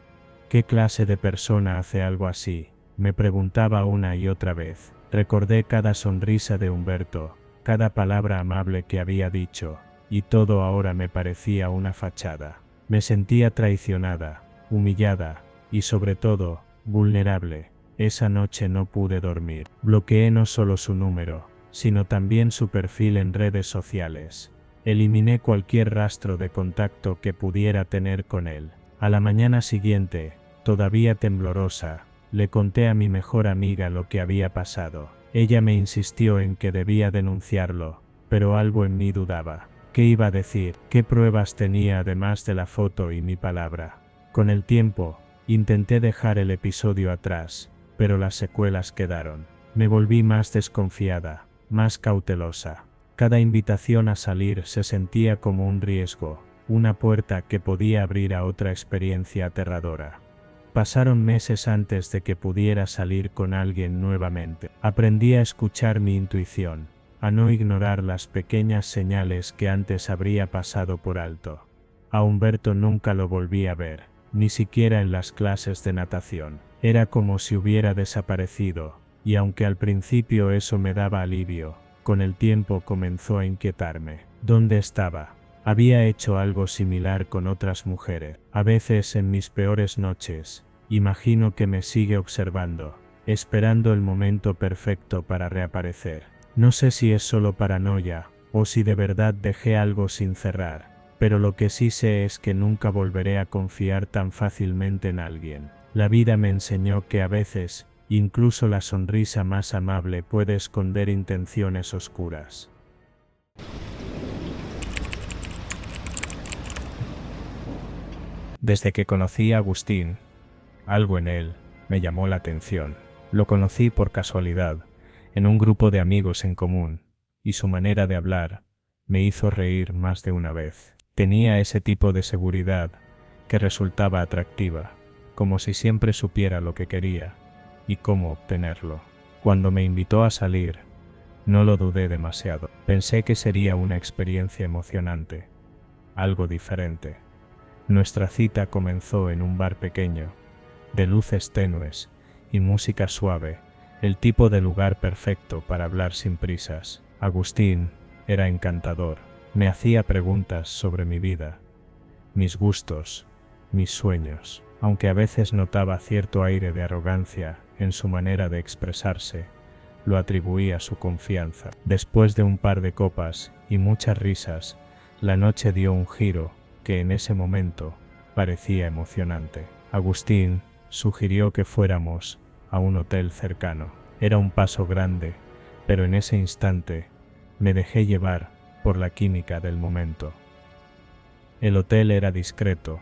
¿Qué clase de persona hace algo así?, me preguntaba una y otra vez. Recordé cada sonrisa de Humberto, cada palabra amable que había dicho, y todo ahora me parecía una fachada. Me sentía traicionada, humillada, y sobre todo, vulnerable. Esa noche no pude dormir. Bloqueé no solo su número, sino también su perfil en redes sociales. Eliminé cualquier rastro de contacto que pudiera tener con él. A la mañana siguiente, todavía temblorosa, Le conté a mi mejor amiga lo que había pasado. Ella me insistió en que debía denunciarlo, pero algo en mí dudaba. ¿Qué iba a decir? ¿Qué pruebas tenía además de la foto y mi palabra? Con el tiempo, intenté dejar el episodio atrás, pero las secuelas quedaron. Me volví más desconfiada, más cautelosa. Cada invitación a salir se sentía como un riesgo, una puerta que podía abrir a otra experiencia aterradora. Pasaron meses antes de que pudiera salir con alguien nuevamente. Aprendí a escuchar mi intuición, a no ignorar las pequeñas señales que antes habría pasado por alto. A Humberto nunca lo volví a ver, ni siquiera en las clases de natación. Era como si hubiera desaparecido, y aunque al principio eso me daba alivio, con el tiempo comenzó a inquietarme. ¿Dónde estaba? Había hecho algo similar con otras mujeres. A veces en mis peores noches, imagino que me sigue observando, esperando el momento perfecto para reaparecer. No sé si es solo paranoia, o si de verdad dejé algo sin cerrar, pero lo que sí sé es que nunca volveré a confiar tan fácilmente en alguien. La vida me enseñó que a veces, incluso la sonrisa más amable puede esconder intenciones oscuras. Desde que conocí a Agustín, algo en él me llamó la atención. Lo conocí por casualidad, en un grupo de amigos en común, y su manera de hablar me hizo reír más de una vez. Tenía ese tipo de seguridad que resultaba atractiva, como si siempre supiera lo que quería y cómo obtenerlo. Cuando me invitó a salir, no lo dudé demasiado. Pensé que sería una experiencia emocionante, algo diferente. Nuestra cita comenzó en un bar pequeño, de luces tenues y música suave, el tipo de lugar perfecto para hablar sin prisas. Agustín era encantador. Me hacía preguntas sobre mi vida, mis gustos, mis sueños. Aunque a veces notaba cierto aire de arrogancia en su manera de expresarse, lo atribuía a su confianza. Después de un par de copas y muchas risas, la noche dio un giro que en ese momento parecía emocionante. Agustín sugirió que fuéramos a un hotel cercano. Era un paso grande, pero en ese instante me dejé llevar por la química del momento. El hotel era discreto,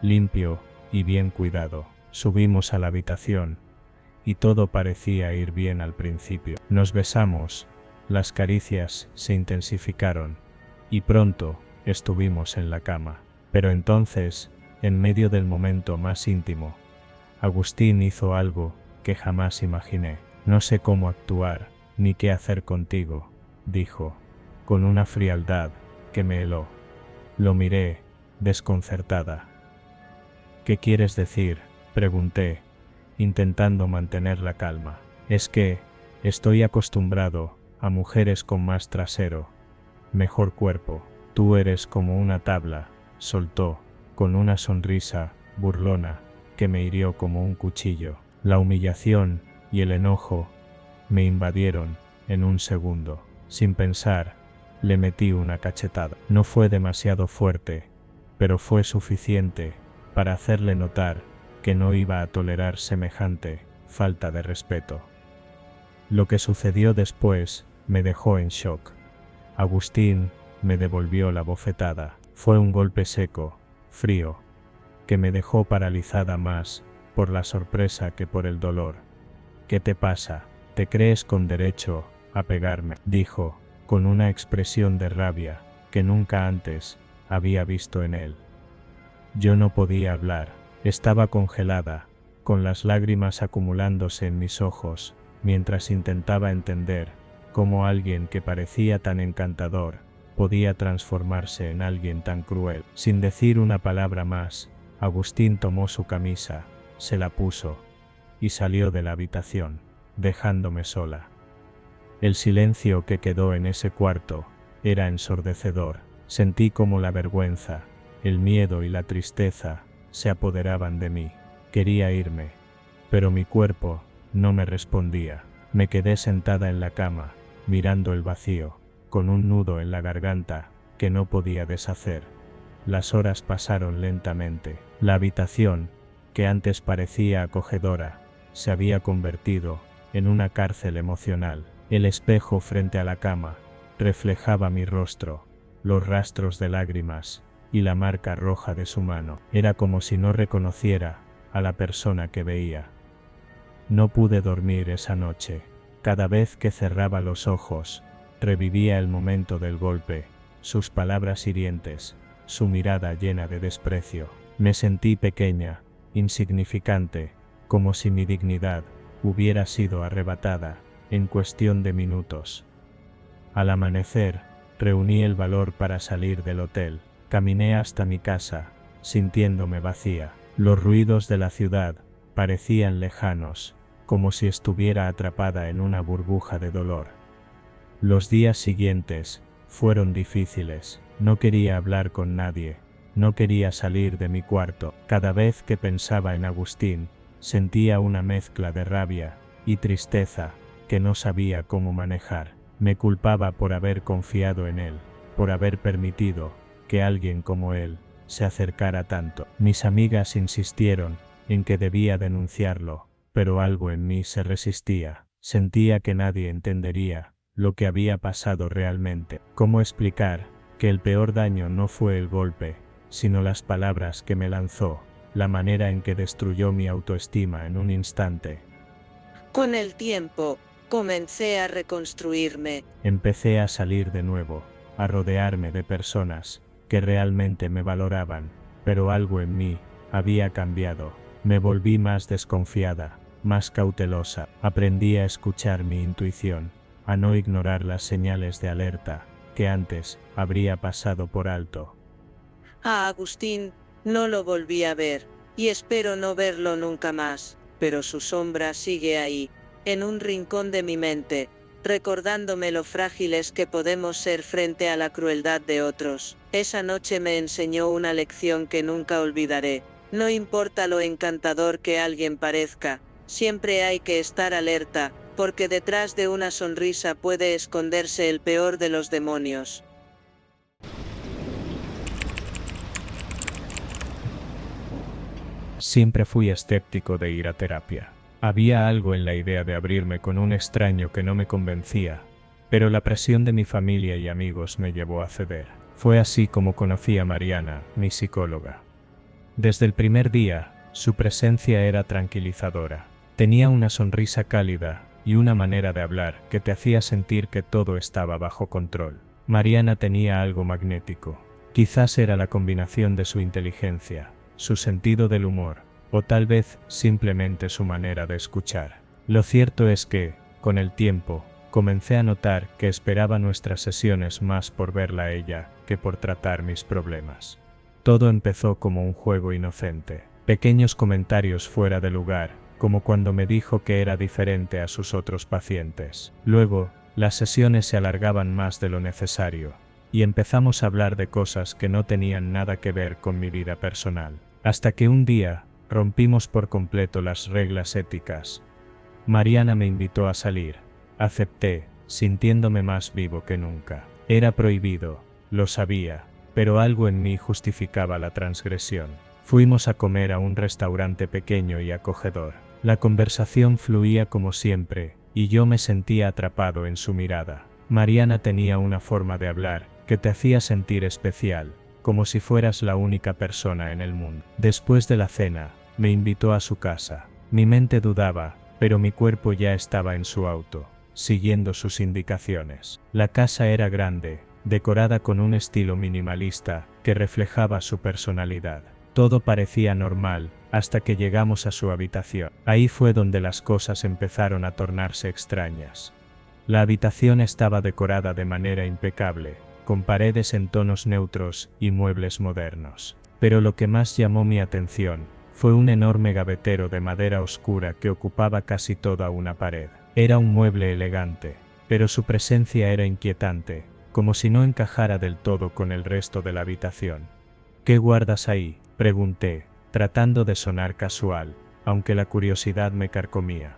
limpio y bien cuidado. Subimos a la habitación y todo parecía ir bien al principio. Nos besamos, las caricias se intensificaron y pronto estuvimos en la cama. Pero entonces, en medio del momento más íntimo, Agustín hizo algo que jamás imaginé. No sé cómo actuar, ni qué hacer contigo, dijo, con una frialdad que me heló. Lo miré, desconcertada. ¿Qué quieres decir?, pregunté, intentando mantener la calma. Es que estoy acostumbrado a mujeres con más trasero, mejor cuerpo. Tú eres como una tabla, soltó, con una sonrisa burlona que me hirió como un cuchillo. La humillación y el enojo me invadieron en un segundo. Sin pensar, le metí una cachetada. No fue demasiado fuerte, pero fue suficiente para hacerle notar que no iba a tolerar semejante falta de respeto. Lo que sucedió después me dejó en shock. Agustín me devolvió la bofetada. Fue un golpe seco, frío, que me dejó paralizada más por la sorpresa que por el dolor. ¿Qué te pasa? ¿Te crees con derecho a pegarme?, dijo, con una expresión de rabia que nunca antes había visto en él. Yo no podía hablar, estaba congelada, con las lágrimas acumulándose en mis ojos, mientras intentaba entender cómo alguien que parecía tan encantador podía transformarse en alguien tan cruel. Sin decir una palabra más, Agustín tomó su camisa, se la puso y salió de la habitación, dejándome sola. El silencio que quedó en ese cuarto era ensordecedor. Sentí como la vergüenza, el miedo y la tristeza se apoderaban de mí. Quería irme, pero mi cuerpo no me respondía. Me quedé sentada en la cama, mirando el vacío, con un nudo en la garganta que no podía deshacer. Las horas pasaron lentamente. La habitación, que antes parecía acogedora, se había convertido en una cárcel emocional. El espejo frente a la cama reflejaba mi rostro, los rastros de lágrimas y la marca roja de su mano. Era como si no reconociera a la persona que veía. No pude dormir esa noche. Cada vez que cerraba los ojos, revivía el momento del golpe, sus palabras hirientes, su mirada llena de desprecio. Me sentí pequeña, insignificante, como si mi dignidad hubiera sido arrebatada en cuestión de minutos. Al amanecer, reuní el valor para salir del hotel. Caminé hasta mi casa, sintiéndome vacía. Los ruidos de la ciudad parecían lejanos, como si estuviera atrapada en una burbuja de dolor. Los días siguientes fueron difíciles. No quería hablar con nadie, no quería salir de mi cuarto. Cada vez que pensaba en Agustín, sentía una mezcla de rabia y tristeza que no sabía cómo manejar. Me culpaba por haber confiado en él, por haber permitido que alguien como él se acercara tanto. Mis amigas insistieron en que debía denunciarlo, pero algo en mí se resistía. Sentía que nadie entendería lo que había pasado realmente. ¿Cómo explicar que el peor daño no fue el golpe, sino las palabras que me lanzó, la manera en que destruyó mi autoestima en un instante? Con el tiempo, comencé a reconstruirme. Empecé a salir de nuevo, a rodearme de personas que realmente me valoraban, pero algo en mí había cambiado. Me volví más desconfiada, más cautelosa. Aprendí a escuchar mi intuición, a no ignorar las señales de alerta que antes habría pasado por alto. A Agustín no lo volví a ver, y espero no verlo nunca más, pero su sombra sigue ahí, en un rincón de mi mente, recordándome lo frágiles que podemos ser frente a la crueldad de otros. Esa noche me enseñó una lección que nunca olvidaré. No importa lo encantador que alguien parezca, siempre hay que estar alerta, porque detrás de una sonrisa puede esconderse el peor de los demonios. Siempre fui escéptico de ir a terapia. Había algo en la idea de abrirme con un extraño que no me convencía, pero la presión de mi familia y amigos me llevó a ceder. Fue así como conocí a Mariana, mi psicóloga. Desde el primer día, su presencia era tranquilizadora. Tenía una sonrisa cálida y una manera de hablar que te hacía sentir que todo estaba bajo control. Mariana tenía algo magnético. Quizás era la combinación de su inteligencia, su sentido del humor, o tal vez simplemente su manera de escuchar. Lo cierto es que, con el tiempo, comencé a notar que esperaba nuestras sesiones más por verla a ella que por tratar mis problemas. Todo empezó como un juego inocente. Pequeños comentarios fuera de lugar, como cuando me dijo que era diferente a sus otros pacientes. Luego, las sesiones se alargaban más de lo necesario, y empezamos a hablar de cosas que no tenían nada que ver con mi vida personal. Hasta que un día, rompimos por completo las reglas éticas. Mariana me invitó a salir. Acepté, sintiéndome más vivo que nunca. Era prohibido, lo sabía, pero algo en mí justificaba la transgresión. Fuimos a comer a un restaurante pequeño y acogedor. La conversación fluía como siempre, y yo me sentía atrapado en su mirada. Mariana tenía una forma de hablar que te hacía sentir especial, como si fueras la única persona en el mundo. Después de la cena, me invitó a su casa. Mi mente dudaba, pero mi cuerpo ya estaba en su auto, siguiendo sus indicaciones. La casa era grande, decorada con un estilo minimalista que reflejaba su personalidad. Todo parecía normal, hasta que llegamos a su habitación. Ahí fue donde las cosas empezaron a tornarse extrañas. La habitación estaba decorada de manera impecable, con paredes en tonos neutros y muebles modernos. Pero lo que más llamó mi atención fue un enorme gavetero de madera oscura que ocupaba casi toda una pared. Era un mueble elegante, pero su presencia era inquietante, como si no encajara del todo con el resto de la habitación. ¿Qué guardas ahí?, pregunté, tratando de sonar casual, aunque la curiosidad me carcomía.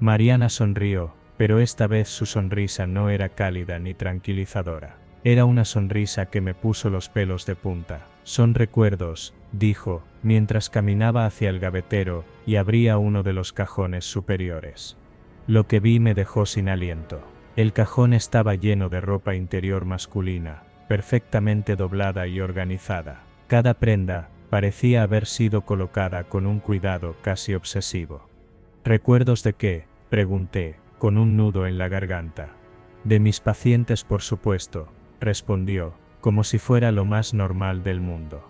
Mariana sonrió, pero esta vez su sonrisa no era cálida ni tranquilizadora. Era una sonrisa que me puso los pelos de punta. Son recuerdos, dijo, mientras caminaba hacia el gavetero y abría uno de los cajones superiores. Lo que vi me dejó sin aliento. El cajón estaba lleno de ropa interior masculina, perfectamente doblada y organizada. Cada prenda parecía haber sido colocada con un cuidado casi obsesivo. ¿Recuerdos de qué?, pregunté, con un nudo en la garganta. De mis pacientes, por supuesto, respondió, como si fuera lo más normal del mundo.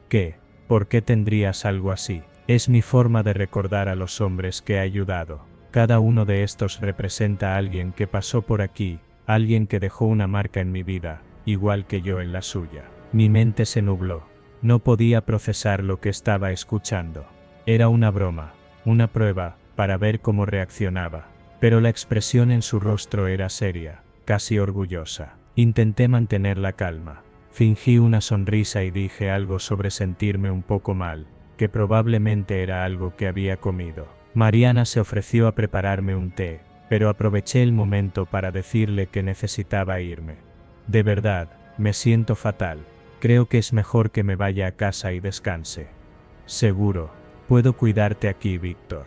¿Qué? ¿Por qué tendrías algo así? Es mi forma de recordar a los hombres que he ayudado. Cada uno de estos representa a alguien que pasó por aquí, alguien que dejó una marca en mi vida, igual que yo en la suya. Mi mente se nubló. No podía procesar lo que estaba escuchando. Era una broma, una prueba, para ver cómo reaccionaba. Pero la expresión en su rostro era seria, casi orgullosa. Intenté mantener la calma. Fingí una sonrisa y dije algo sobre sentirme un poco mal, que probablemente era algo que había comido. Mariana se ofreció a prepararme un té, pero aproveché el momento para decirle que necesitaba irme. De verdad, me siento fatal. Creo que es mejor que me vaya a casa y descanse. Seguro, puedo cuidarte aquí, Víctor.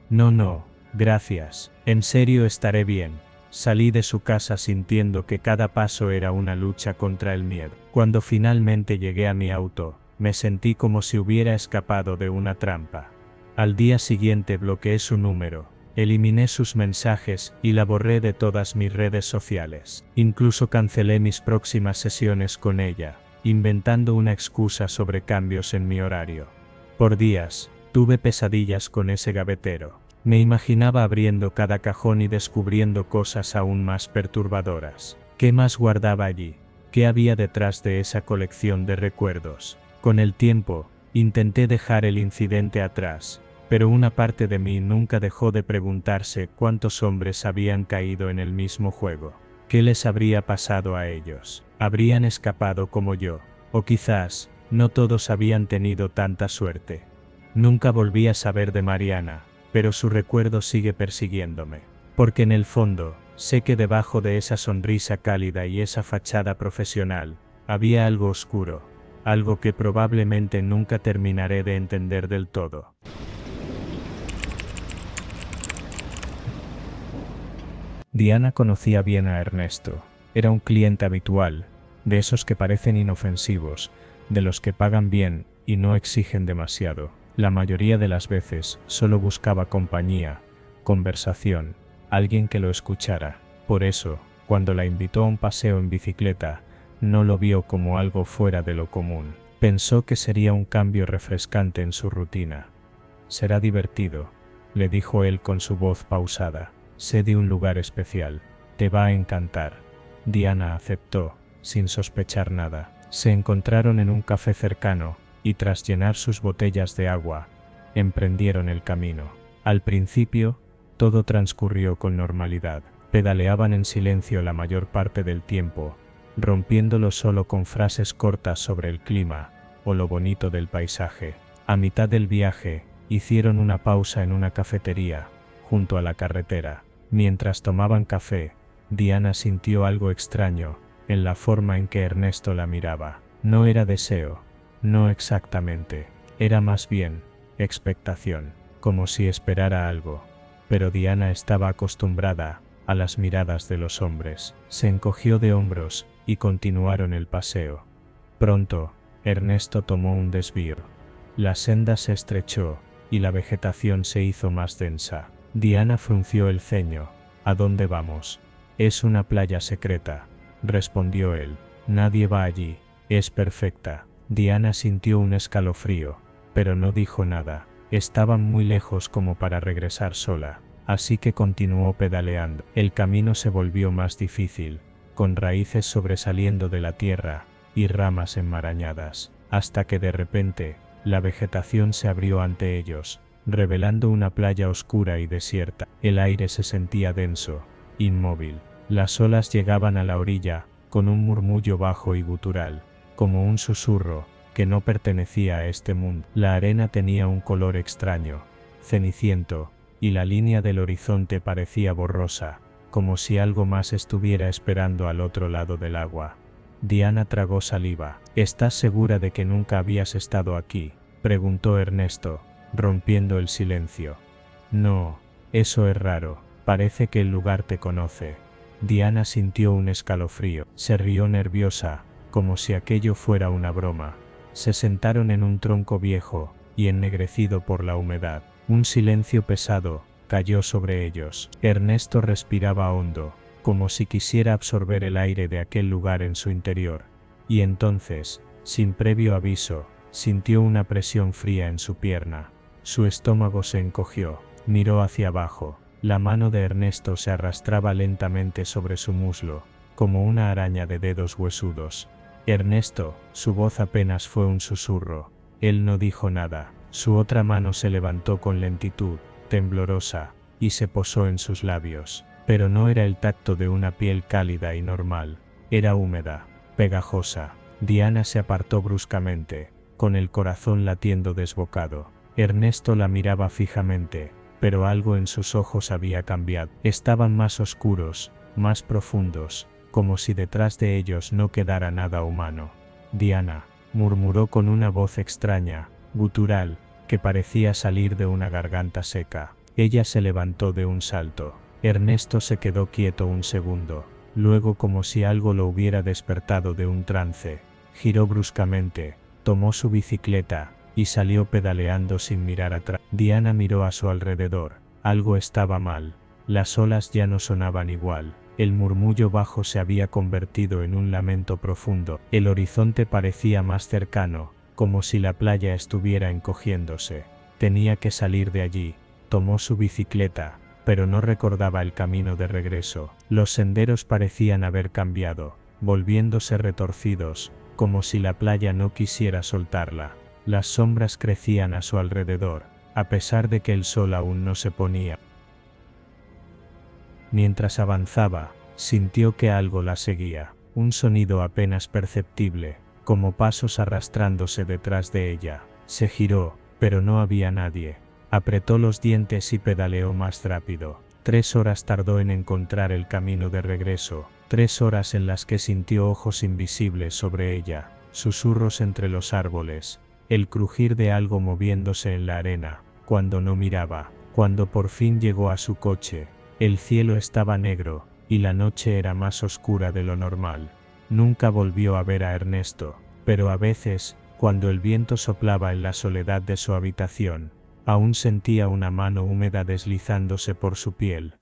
No, gracias. En serio estaré bien. Salí de su casa sintiendo que cada paso era una lucha contra el miedo. Cuando finalmente llegué a mi auto, me sentí como si hubiera escapado de una trampa. Al día siguiente bloqueé su número, eliminé sus mensajes y la borré de todas mis redes sociales. Incluso cancelé mis próximas sesiones con ella, inventando una excusa sobre cambios en mi horario. Por días, tuve pesadillas con ese gavetero. Me imaginaba abriendo cada cajón y descubriendo cosas aún más perturbadoras. ¿Qué más guardaba allí? ¿Qué había detrás de esa colección de recuerdos? Con el tiempo, intenté dejar el incidente atrás, pero una parte de mí nunca dejó de preguntarse cuántos hombres habían caído en el mismo juego. ¿Qué les habría pasado a ellos? ¿Habrían escapado como yo? O quizás, no todos habían tenido tanta suerte. Nunca volví a saber de Mariana, pero su recuerdo sigue persiguiéndome. Porque en el fondo, sé que debajo de esa sonrisa cálida y esa fachada profesional, había algo oscuro, algo que probablemente nunca terminaré de entender del todo. Diana conocía bien a Ernesto. Era un cliente habitual, de esos que parecen inofensivos, de los que pagan bien y no exigen demasiado. La mayoría de las veces solo buscaba compañía, conversación, alguien que lo escuchara. Por eso, cuando la invitó a un paseo en bicicleta, no lo vio como algo fuera de lo común. Pensó que sería un cambio refrescante en su rutina. Será divertido, le dijo él con su voz pausada. Sé de un lugar especial. Te va a encantar. Diana aceptó, sin sospechar nada. Se encontraron en un café cercano, y tras llenar sus botellas de agua, emprendieron el camino. Al principio, todo transcurrió con normalidad. Pedaleaban en silencio la mayor parte del tiempo, rompiéndolo solo con frases cortas sobre el clima o lo bonito del paisaje. A mitad del viaje, hicieron una pausa en una cafetería, junto a la carretera. Mientras tomaban café, Diana sintió algo extraño en la forma en que Ernesto la miraba. No era deseo, no exactamente, era más bien expectación, como si esperara algo. Pero Diana estaba acostumbrada a las miradas de los hombres. Se encogió de hombros y continuaron el paseo. Pronto, Ernesto tomó un desvío. La senda se estrechó y la vegetación se hizo más densa. Diana frunció el ceño. ¿A dónde vamos? Es una playa secreta, respondió él. Nadie va allí, es perfecta. Diana sintió un escalofrío, pero no dijo nada. Estaban muy lejos como para regresar sola, así que continuó pedaleando. El camino se volvió más difícil, con raíces sobresaliendo de la tierra y ramas enmarañadas, hasta que de repente, la vegetación se abrió ante ellos, revelando una playa oscura y desierta. El aire se sentía denso, inmóvil. Las olas llegaban a la orilla, con un murmullo bajo y gutural, como un susurro que no pertenecía a este mundo. La arena tenía un color extraño, ceniciento, y la línea del horizonte parecía borrosa, como si algo más estuviera esperando al otro lado del agua. Diana tragó saliva. ¿Estás segura de que nunca habías estado aquí?, preguntó Ernesto, rompiendo el silencio. No, eso es raro, parece que el lugar te conoce. Diana sintió un escalofrío. Se rió nerviosa, como si aquello fuera una broma. Se sentaron en un tronco viejo y ennegrecido por la humedad. Un silencio pesado cayó sobre ellos. Ernesto respiraba hondo, como si quisiera absorber el aire de aquel lugar en su interior. Y entonces, sin previo aviso, sintió una presión fría en su pierna. Su estómago se encogió. Miró hacia abajo. La mano de Ernesto se arrastraba lentamente sobre su muslo, como una araña de dedos huesudos. Ernesto, su voz apenas fue un susurro. Él no dijo nada. Su otra mano se levantó con lentitud, temblorosa, y se posó en sus labios. Pero no era el tacto de una piel cálida y normal. Era húmeda, pegajosa. Diana se apartó bruscamente, con el corazón latiendo desbocado. Ernesto la miraba fijamente, pero algo en sus ojos había cambiado. Estaban más oscuros, más profundos, como si detrás de ellos no quedara nada humano. Diana, murmuró con una voz extraña, gutural, que parecía salir de una garganta seca. Ella se levantó de un salto. Ernesto se quedó quieto un segundo. Luego, como si algo lo hubiera despertado de un trance, giró bruscamente, tomó su bicicleta y salió pedaleando sin mirar atrás. Diana miró a su alrededor. Algo estaba mal. Las olas ya no sonaban igual. El murmullo bajo se había convertido en un lamento profundo. El horizonte parecía más cercano, como si la playa estuviera encogiéndose. Tenía que salir de allí. Tomó su bicicleta, pero no recordaba el camino de regreso. Los senderos parecían haber cambiado, volviéndose retorcidos, como si la playa no quisiera soltarla. Las sombras crecían a su alrededor, a pesar de que el sol aún no se ponía. Mientras avanzaba, sintió que algo la seguía, un sonido apenas perceptible, como pasos arrastrándose detrás de ella. Se giró, pero no había nadie. Apretó los dientes y pedaleó más rápido. 3 horas tardó en encontrar el camino de regreso, 3 horas en las que sintió ojos invisibles sobre ella, susurros entre los árboles, el crujir de algo moviéndose en la arena. Cuando no miraba, cuando por fin llegó a su coche, el cielo estaba negro, y la noche era más oscura de lo normal. Nunca volvió a ver a Ernesto, pero a veces, cuando el viento soplaba en la soledad de su habitación, aún sentía una mano húmeda deslizándose por su piel.